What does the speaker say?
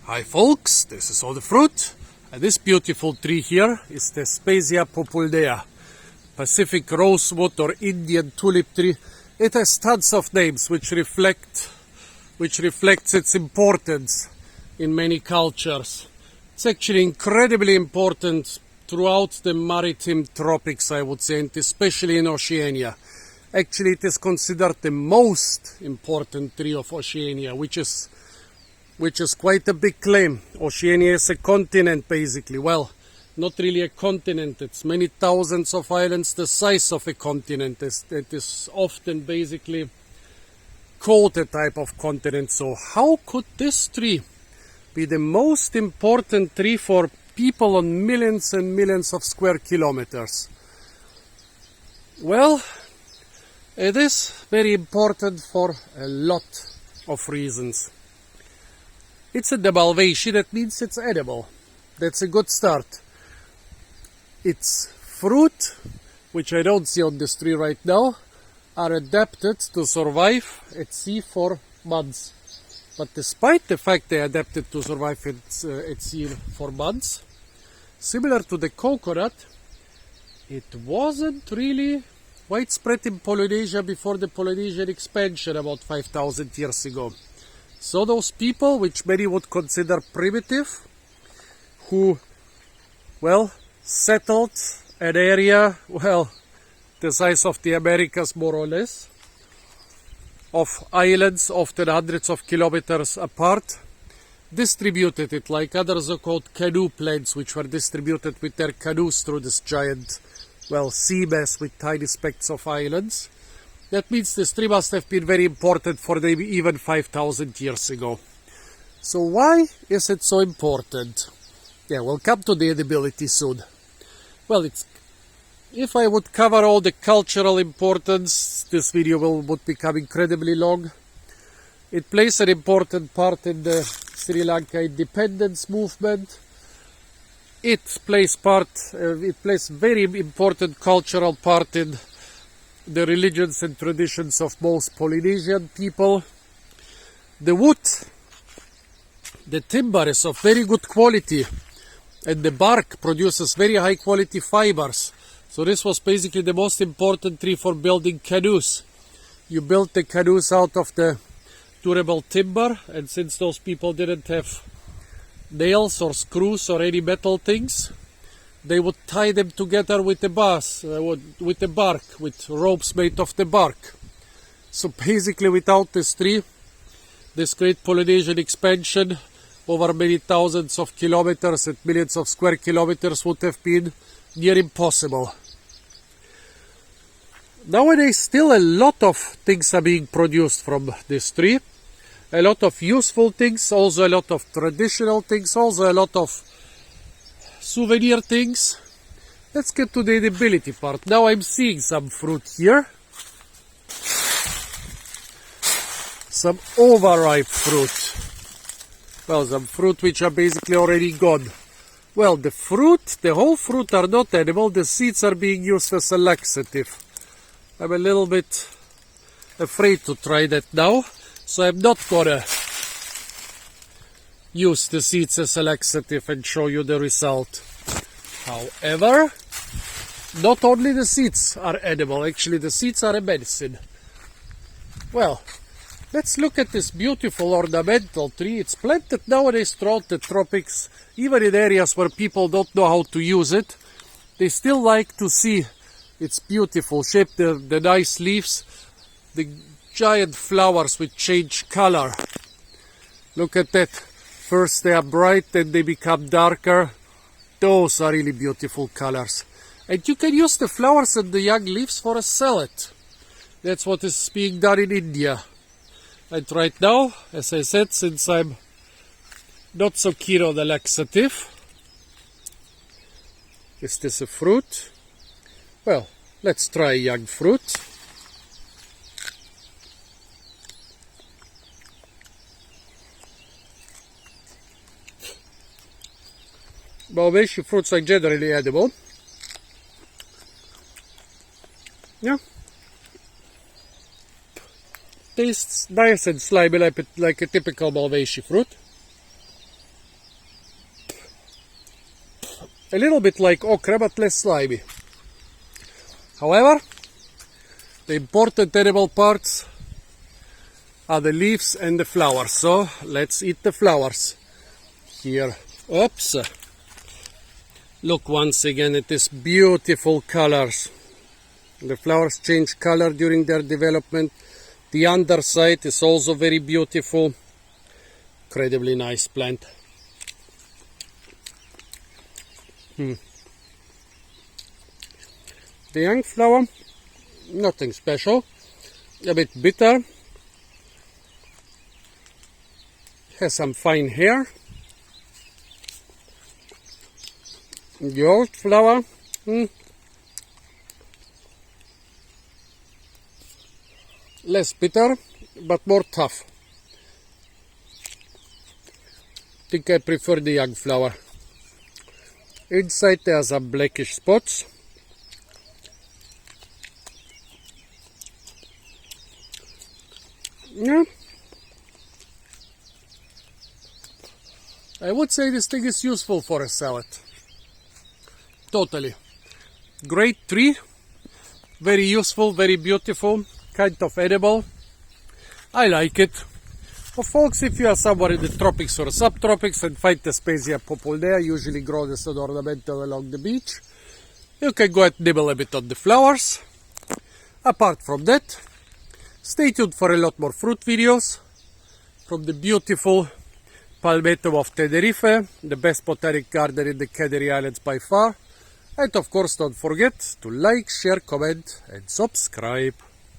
Hi folks, this is all the fruit, and this beautiful tree here is the Spesia populdea, Pacific rosewood or Indian tulip tree. It has tons of names which reflects its importance in many cultures. It's actually incredibly important throughout the maritime tropics, I would say, and especially in Oceania. Actually, it is considered the most important tree of Oceania, which is quite a big claim. Oceania is a continent, basically. Well, not really a continent. It's many thousands of islands the size of a continent. It is often basically called a type of continent. So how could this tree be the most important tree for people on millions and millions of square kilometers? Well, it is very important for a lot of reasons. It's a debalvaceae, that means it's edible. That's a good start. Its fruit, which I don't see on this tree right now, are adapted to survive at sea for months. But despite the fact they are adapted to survive at sea for months, similar to the coconut, it wasn't really widespread in Polynesia before the Polynesian expansion about 5,000 years ago. So those people, which many would consider primitive, who, well, settled an area, well, the size of the Americas more or less, of islands often hundreds of kilometers apart, distributed it like other so-called canoe plants, which were distributed with their canoes through this giant, well, sea mass with tiny specks of islands. That means this tree must have been very important for them even 5,000 years ago. So why is it so important? Yeah, we'll come to the edibility soon. Well, if I would cover all the cultural importance, this video would become incredibly long. It plays an important part in the Sri Lanka independence movement. It plays very important cultural part in the religions and traditions of most Polynesian people. The wood, the timber is of very good quality, and the bark produces very high quality fibers. So this was basically the most important tree for building canoes. You built the canoes out of the durable timber, and since those people didn't have nails or screws or any metal things, they would tie them together with the bark, with ropes made of the bark. So basically, without this tree, this great Polynesian expansion over many thousands of kilometers and millions of square kilometers would have been near impossible. Nowadays, still a lot of things are being produced from this tree. A lot of useful things, also a lot of traditional things, also a lot of souvenir things. Let's get to the edibility part. Now I'm seeing some fruit here. Some overripe fruit. Well, some fruit which are basically already gone. Well, the whole fruit are not edible. The seeds are being used as a laxative. I'm a little bit afraid to try that now, so I'm not gonna use the seeds as a laxative and show you the result. However, not only the seeds are edible, actually the seeds are a medicine. Well, let's look at this beautiful ornamental tree. It's planted nowadays throughout the tropics, even in areas where people don't know how to use it. They still like to see its beautiful shape, the nice leaves, the giant flowers which change color. Look at that. First they are bright, then they become darker. Those are really beautiful colors. And you can use the flowers and the young leaves for a salad. That's what is being done in India. And right now, as I said, since I'm not so keen on the laxative, is this a fruit? Well, let's try young fruit. Malvaceae fruits are generally edible. Yeah. Tastes nice and slimy like a typical Malvaceae fruit. A little bit like okra, but less slimy. However, the important edible parts are the leaves and the flowers. So let's eat the flowers. Here, oops. Look once again at these beautiful colors. The flowers change color during their development. The underside is also very beautiful. Incredibly nice plant. The young flower, nothing special. A bit bitter. Has some fine hair. The old flower, less bitter, but more tough. I think I prefer the young flower. Inside there's some blackish spots. Yeah. I would say this thing is useful for a salad. Totally. Great tree. Very useful, very beautiful, kind of edible. I like it. For folks, if you are somewhere in the tropics or subtropics and find the Spesia populnea, usually grow as an ornamental along the beach, you can go and nibble a bit on the flowers. Apart from that, stay tuned for a lot more fruit videos from the beautiful Palmetto of Tenerife, the best botanic garden in the Canary Islands by far. And of course, don't forget to like, share, comment and subscribe.